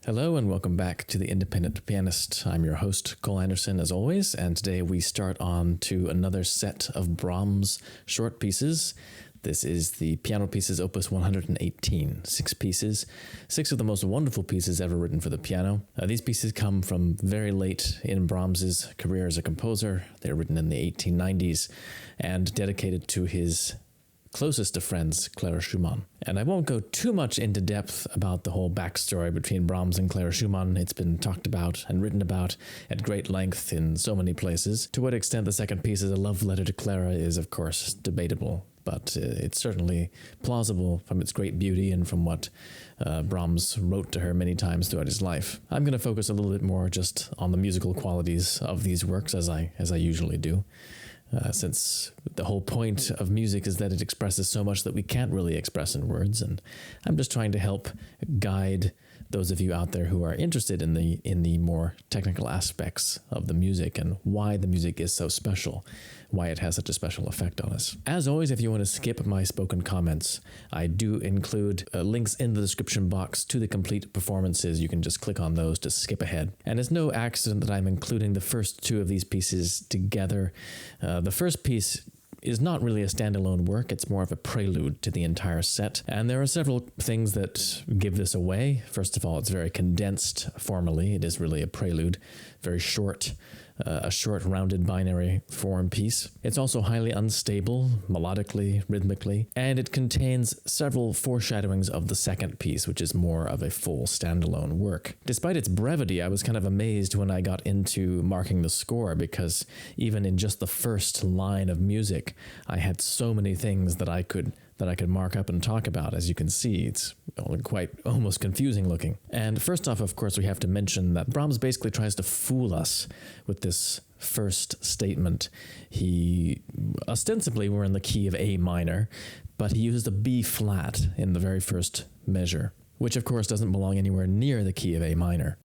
Hello and welcome back to The Independent Pianist. I'm your host, Cole Anderson, as always, and today we start on to another set of Brahms short pieces. This is the Piano Pieces Opus 118, 6 pieces, 6 of the most wonderful pieces ever written for the piano. These pieces come from very late in Brahms's career as a composer. They're written in the 1890s and dedicated to his closest of friends, Clara Schumann. And I won't go too much into depth about the whole backstory between Brahms and Clara Schumann. It's been talked about and written about at great length in so many places. To what extent the second piece is a love letter to Clara is, of course, debatable, but it's certainly plausible from its great beauty and from what Brahms wrote to her many times throughout his life. I'm going to focus a little bit more just on the musical qualities of these works, as I usually do. Since the whole point of music is that it expresses so much that we can't really express in words, and I'm just trying to help guide those of you out there who are interested in the more technical aspects of the music and why the music is so special, why it has such a special effect on us. As always, if you want to skip my spoken comments, I do include links in the description box to the complete performances. You can just click on those to skip ahead. And it's no accident that I'm including the first two of these pieces together. The first piece is not really a standalone work, it's more of a prelude to the entire set. And there are several things that give this away. First of all, it's very condensed formally. It is really a prelude, very short, a short rounded binary form piece. It's also highly unstable, melodically, rhythmically, and it contains several foreshadowings of the second piece, which is more of a full standalone work. Despite its brevity, I was kind of amazed when I got into marking the score, because even in just the first line of music, I had so many things that I could mark up and talk about. As you can see, it's quite almost confusing looking. And first off, of course, we have to mention that Brahms basically tries to fool us with this first statement. He ostensibly we're in the key of A minor, but he uses the B flat in the very first measure, which of course doesn't belong anywhere near the key of A minor.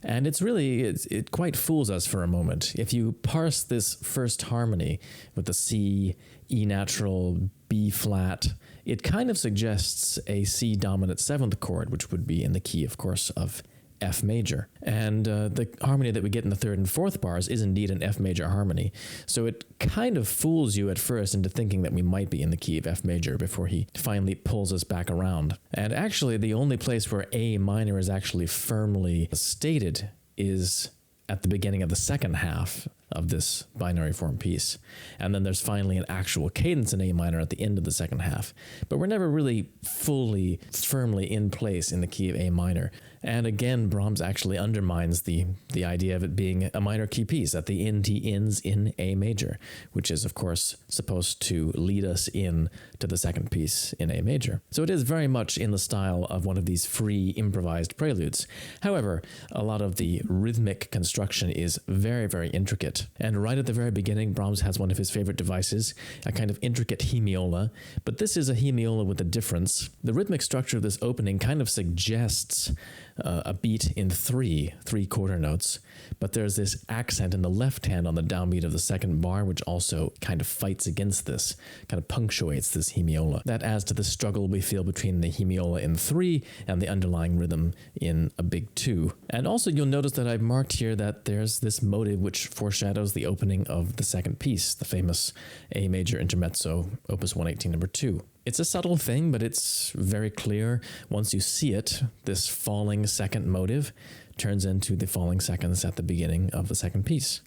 And it quite fools us for a moment. If you parse this first harmony with the C, E natural, B flat, it kind of suggests a C dominant 7th chord, which would be in the key, of course, of F major. And the harmony that we get in the 3rd and 4th bars is indeed an F major harmony. So it kind of fools you at first into thinking that we might be in the key of F major before he finally pulls us back around. And actually, the only place where A minor is actually firmly stated is at the beginning of the second half of this binary form piece. And then there's finally an actual cadence in A minor at the end of the second half. But we're never really fully, firmly in place in the key of A minor. And again, Brahms actually undermines the idea of it being a minor key piece. At the end, he ends in A major, which is, of course, supposed to lead us in to the second piece in A major. So it is very much in the style of one of these free improvised preludes. However, a lot of the rhythmic construction is very, very intricate. And right at the very beginning, Brahms has one of his favorite devices, a kind of intricate hemiola. But this is a hemiola with a difference. The rhythmic structure of this opening kind of suggests a beat in three quarter notes, but there's this accent in the left hand on the downbeat of the second bar, which also kind of fights against this, kind of punctuates this hemiola. That adds to the struggle we feel between the hemiola in 3 and the underlying rhythm in a big 2. And also you'll notice that I've marked here that there's this motive which foreshadows the opening of the second piece, the famous A major intermezzo, Opus 118 number 2. It's a subtle thing, but it's very clear. Once you see it, this falling second motive turns into the falling seconds at the beginning of the second piece.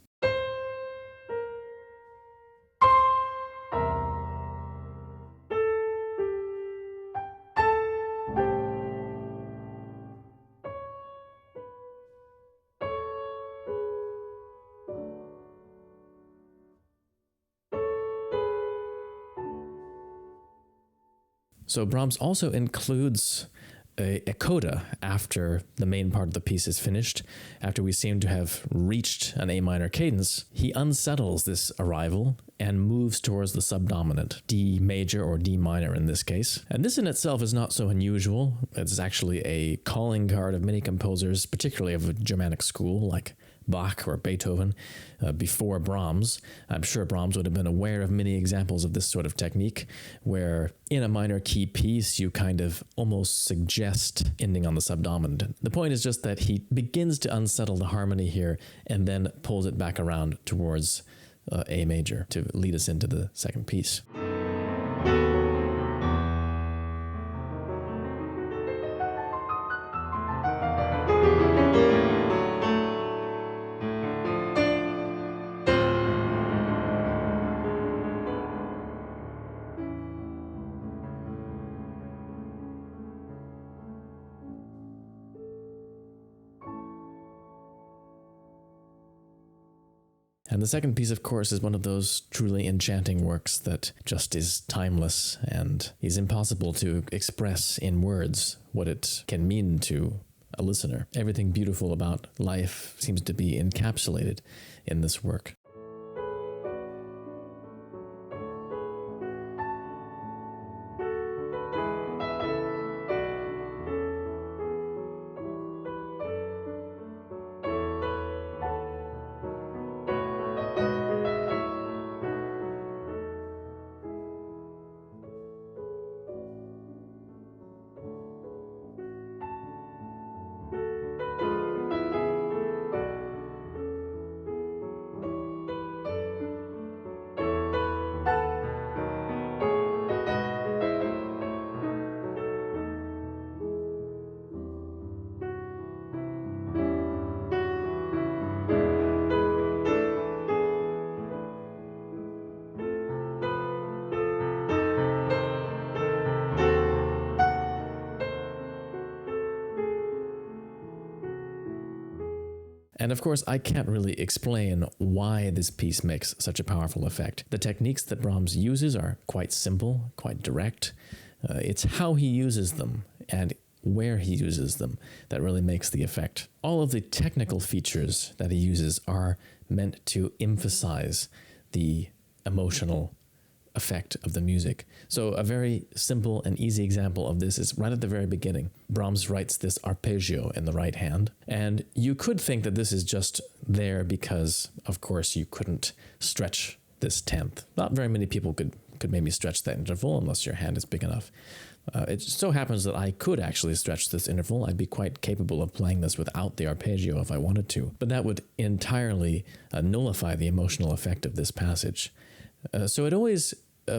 So Brahms also includes a coda after the main part of the piece is finished, after we seem to have reached an A minor cadence, he unsettles this arrival and moves towards the subdominant, D major or D minor in this case. And this in itself is not so unusual. It's actually a calling card of many composers, particularly of a Germanic school like Bach or Beethoven, before Brahms. I'm sure Brahms would have been aware of many examples of this sort of technique, where in a minor key piece, you kind of almost suggest ending on the subdominant. The point is just that he begins to unsettle the harmony here and then pulls it back around towards A major to lead us into the second piece. And the second piece, of course, is one of those truly enchanting works that just is timeless and is impossible to express in words what it can mean to a listener. Everything beautiful about life seems to be encapsulated in this work. And of course, I can't really explain why this piece makes such a powerful effect. The techniques that Brahms uses are quite simple, quite direct. It's how he uses them and where he uses them that really makes the effect. All of the technical features that he uses are meant to emphasize the emotional effect of the music. So a very simple and easy example of this is right at the very beginning. Brahms writes this arpeggio in the right hand, and you could think that this is just there because, of course, you couldn't stretch this tenth. Not very many people could maybe stretch that interval unless your hand is big enough. It so happens that I could actually stretch this interval. I'd be quite capable of playing this without the arpeggio if I wanted to, but that would entirely nullify the emotional effect of this passage. So it always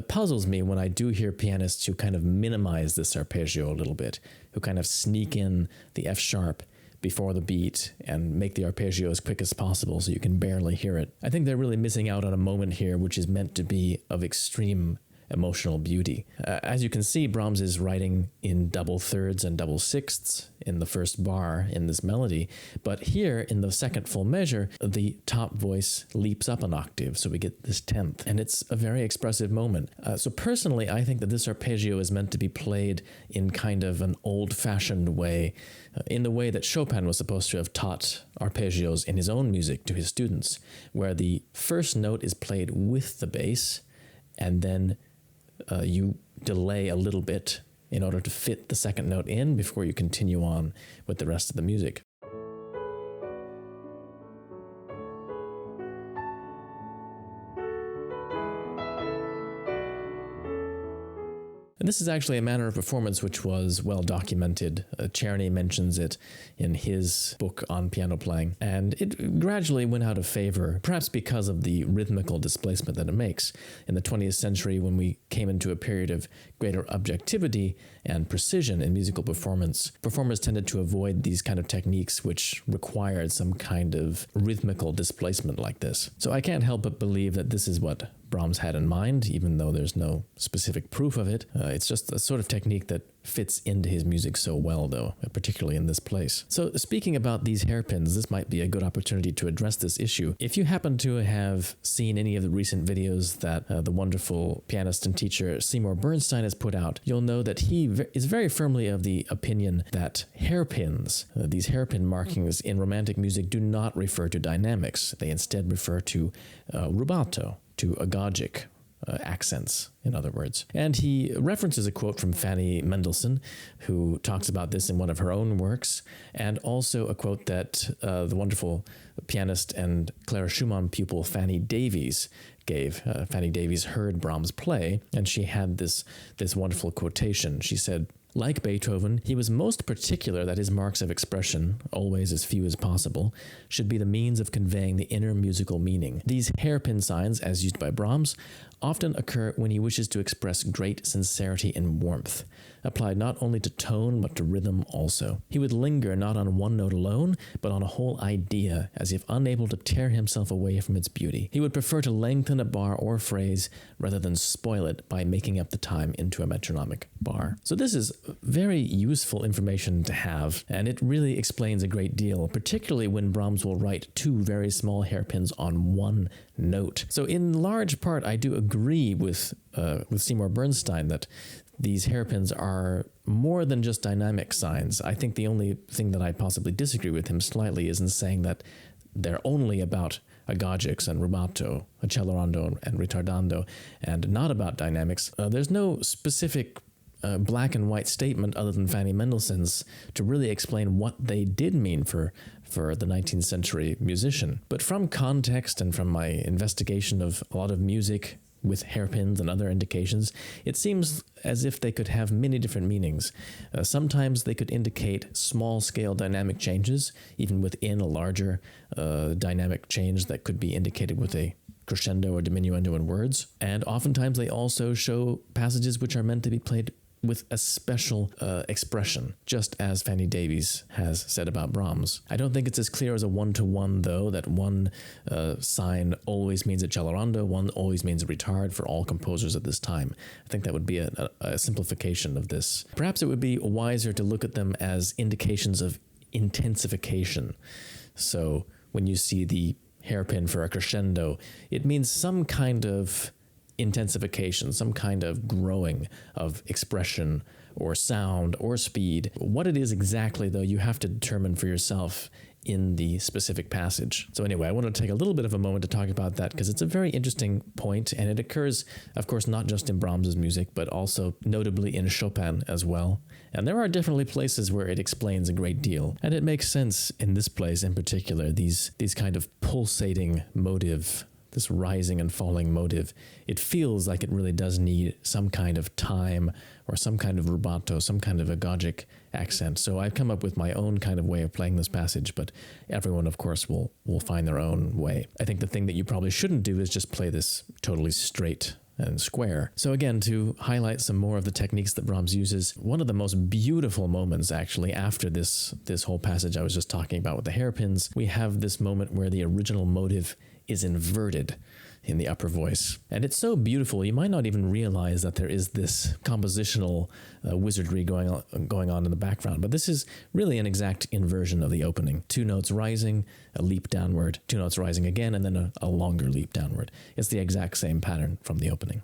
puzzles me when I do hear pianists who kind of minimize this arpeggio a little bit, who kind of sneak in the F sharp before the beat and make the arpeggio as quick as possible so you can barely hear it. I think they're really missing out on a moment here which is meant to be of extreme emotional beauty. As you can see, Brahms is writing in double thirds and double sixths in the first bar in this melody, but here in the second full measure, the top voice leaps up an octave, so we get this tenth, and it's a very expressive moment. So personally, I think that this arpeggio is meant to be played in kind of an old-fashioned way, in the way that Chopin was supposed to have taught arpeggios in his own music to his students, where the first note is played with the bass, and then you delay a little bit in order to fit the second note in before you continue on with the rest of the music. And this is actually a manner of performance which was well documented. Czerny mentions it in his book on piano playing, and it gradually went out of favor, perhaps because of the rhythmical displacement that it makes. In the 20th century, when we came into a period of greater objectivity and precision in musical performance, performers tended to avoid these kind of techniques which required some kind of rhythmical displacement like this. So I can't help but believe that this is what Brahms had in mind, even though there's no specific proof of it. It's just a sort of technique that fits into his music so well, though, particularly in this place. So speaking about these hairpins, this might be a good opportunity to address this issue. If you happen to have seen any of the recent videos that the wonderful pianist and teacher Seymour Bernstein has put out, you'll know that he is very firmly of the opinion that hairpins, these hairpin markings in romantic music, do not refer to dynamics. They instead refer to rubato, to agogic accents, in other words. And he references a quote from Fanny Mendelssohn, who talks about this in one of her own works, and also a quote that the wonderful pianist and Clara Schumann pupil Fanny Davies gave. Fanny Davies heard Brahms play, and she had this wonderful quotation. She said, "Like Beethoven, he was most particular that his marks of expression, always as few as possible, should be the means of conveying the inner musical meaning. These hairpin signs, as used by Brahms, often occur when he wishes to express great sincerity and warmth, applied not only to tone but to rhythm also. He would linger not on one note alone, but on a whole idea, as if unable to tear himself away from its beauty. He would prefer to lengthen a bar or phrase rather than spoil it by making up the time into a metronomic bar." So this is very useful information to have, and it really explains a great deal, particularly when Brahms will write two very small hairpins on one note. So in large part, I do agree with Seymour Bernstein that these hairpins are more than just dynamic signs. I think the only thing that I possibly disagree with him slightly is in saying that they're only about agogics and rubato, accelerando and ritardando, and not about dynamics. There's no specific black and white statement other than Fanny Mendelssohn's to really explain what they did mean for the 19th century musician. But from context and from my investigation of a lot of music with hairpins and other indications, it seems as if they could have many different meanings. Sometimes they could indicate small-scale dynamic changes, even within a larger dynamic change that could be indicated with a crescendo or diminuendo in words. And oftentimes they also show passages which are meant to be played with a special expression, just as Fanny Davies has said about Brahms. I don't think it's as clear as a one-to-one, though, that one sign always means accelerando, one always means a retard for all composers at this time. I think that would be a simplification of this. Perhaps it would be wiser to look at them as indications of intensification. So when you see the hairpin for a crescendo, it means some kind of intensification, some kind of growing of expression or sound or speed. What it is exactly, though, you have to determine for yourself in the specific passage. So anyway, I want to take a little bit of a moment to talk about that because it's a very interesting point, and it occurs, of course, not just in Brahms's music, but also notably in Chopin as well. And there are definitely places where it explains a great deal. And it makes sense in this place in particular, these kind of pulsating motive, this rising and falling motive. It feels like it really does need some kind of time or some kind of rubato, some kind of agogic accent. So I've come up with my own kind of way of playing this passage, but everyone, of course, will find their own way. I think the thing that you probably shouldn't do is just play this totally straight and square. So again, to highlight some more of the techniques that Brahms uses, one of the most beautiful moments actually after this whole passage I was just talking about with the hairpins, we have this moment where the original motive is inverted in the upper voice. And it's so beautiful, you might not even realize that there is this compositional wizardry going on in the background. But this is really an exact inversion of the opening. 2 notes rising, a leap downward, 2 notes rising again, and then a longer leap downward. It's the exact same pattern from the opening.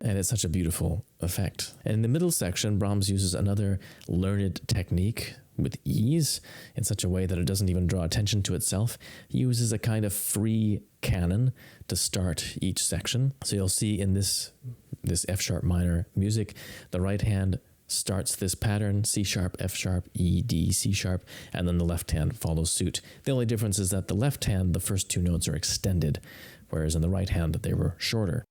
And it's such a beautiful effect. And in the middle section, Brahms uses another learned technique with ease in such a way that it doesn't even draw attention to itself. He uses a kind of free canon to start each section. So you'll see in this F-sharp minor music, the right hand starts this pattern, C sharp, F sharp, E, D, C sharp, and then the left hand follows suit. The only difference is that the left hand, the first 2 notes are extended, whereas in the right hand, they were shorter.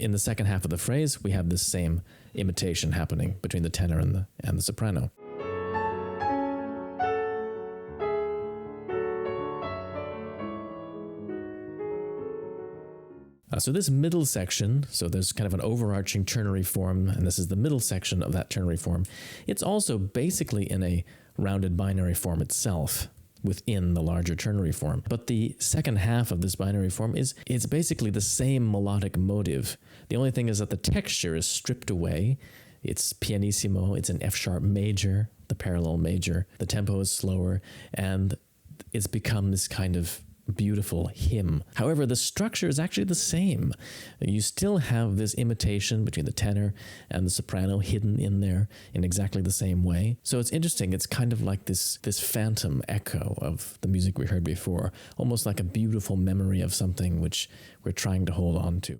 in the second half of the phrase, we have this same imitation happening between the tenor and the soprano. So this middle section, so there's kind of an overarching ternary form, and this is the middle section of that ternary form. It's also basically in a rounded binary form itself within the larger ternary form. But the second half of this binary form it's basically the same melodic motive. The only thing is that the texture is stripped away. It's pianissimo, it's an F sharp major, the parallel major. The tempo is slower, and it's become this kind of beautiful hymn. However, the structure is actually the same. You still have this imitation between the tenor and the soprano hidden in there in exactly the same way. So it's interesting. It's kind of like this phantom echo of the music we heard before, almost like a beautiful memory of something which we're trying to hold on to.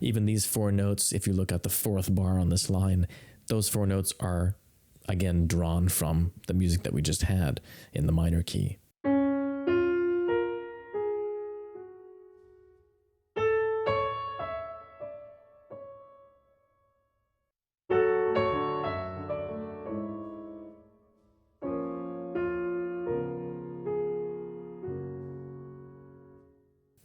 Even these four notes, if you look at the fourth bar on this line, those four notes are, again, drawn from the music that we just had in the minor key.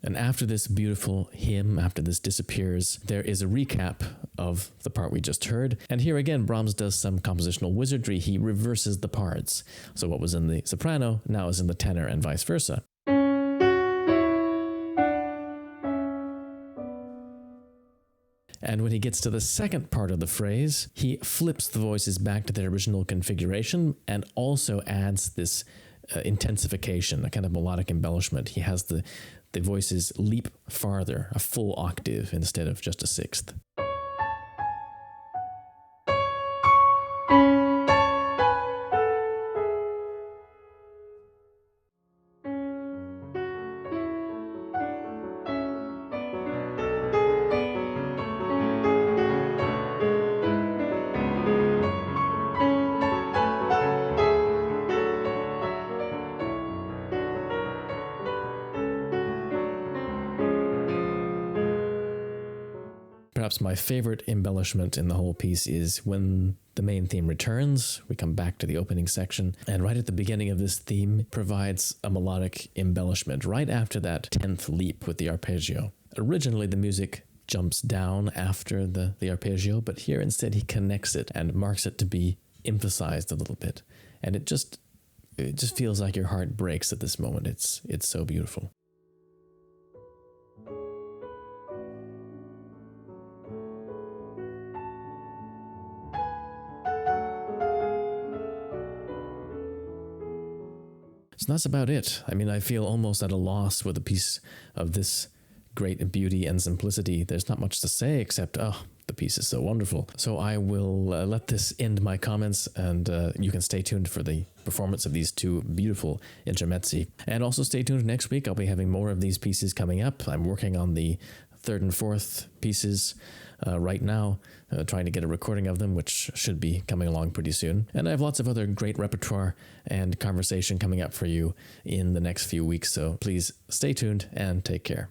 And after this beautiful hymn, after this disappears, there is a recap of the part we just heard. And here again, Brahms does some compositional wizardry. He reverses the parts. So what was in the soprano now is in the tenor and vice versa. And when he gets to the second part of the phrase, he flips the voices back to their original configuration and also adds this intensification, a kind of melodic embellishment. He has the voices leap farther, a full octave instead of just a sixth. Perhaps my favorite embellishment in the whole piece is when the main theme returns. We come back to the opening section, and right at the beginning of this theme provides a melodic embellishment right after that 10th leap with the arpeggio. Originally, the music jumps down after the arpeggio, but here instead he connects it and marks it to be emphasized a little bit. And it just feels like your heart breaks at this moment. It's so beautiful. So that's about it. I mean, I feel almost at a loss with a piece of this great beauty and simplicity. There's not much to say except, the piece is so wonderful. So I will let this end my comments, and you can stay tuned for the performance of these two beautiful intermezzi. And also stay tuned next week. I'll be having more of these pieces coming up. I'm working on the third and fourth pieces right now, trying to get a recording of them, which should be coming along pretty soon. And I have lots of other great repertoire and conversation coming up for you in the next few weeks, so please stay tuned and take care.